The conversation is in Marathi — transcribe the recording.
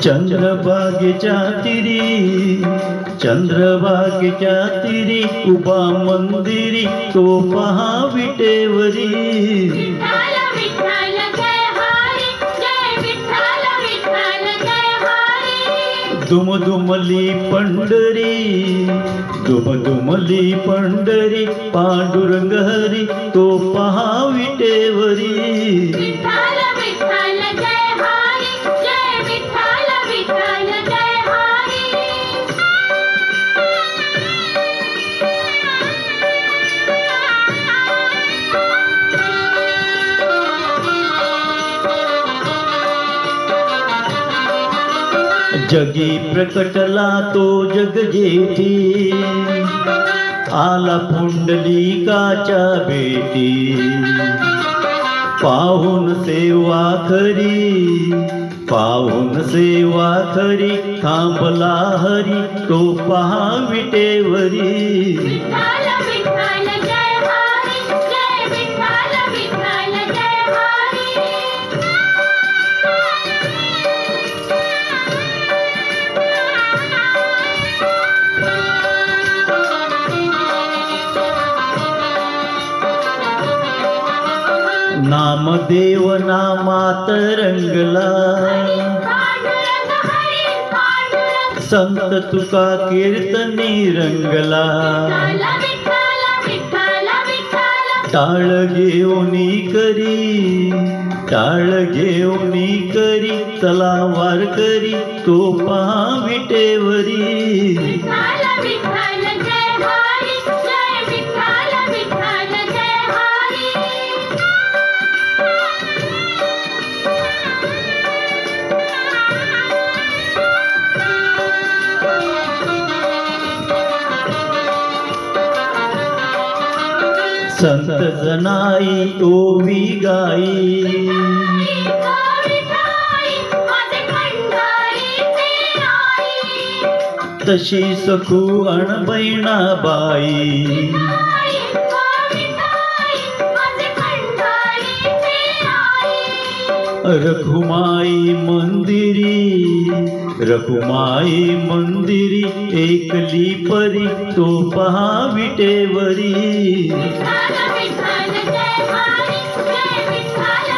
चंद्रभागेच्या तिरी, चंद्रभागेच्या तिरी उभा मंदिरी तो पहा विटेवरी। विठ्ठल विठ्ठल जय हरी, जय विठ्ठल विठ्ठल जय हरी। दुमदुमली पंढरी, दुमदुमली पंढरी पांडुरंग हरी तो पहा विटेवरी। विठ्ठल विठ्ठल जय हरी, जय विठ्ठल विठ्ठल जय हरी। जगी प्रकटला तो जग जेठी, आला पुंडलिकाच्या भेटी। पाहून सेवा खरी, पाहून सेवा खरी थांबला हरी तो पहा विटेवरी। विठ्ठल विठ्ठल जय हरी, जय विठ्ठल विठ्ठल जय हरी। नामदेव नामात रंगला, पांडुरंग हरी पांडुरंग, संत तुका कीर्तनी रंगला। विठ्ठल विठ्ठल विठ्ठल। टाळ घेऊनी करी, टाळ घेऊनी करी चला वारकरी तो पहा विटेवरी। विठ्ठल विठ्ठल जय हरी, जय विठ्ठल विठ्ठल जय हरी। संत जनाई ओवी गाई, तशी सखू अणबैणा बाई। रखुमाई मंदिरी, रखुमाई मंदिरी एकली परी तो पहा विटेवरी। विठ्ठल विठ्ठल जय हरी, जय विठ्ठल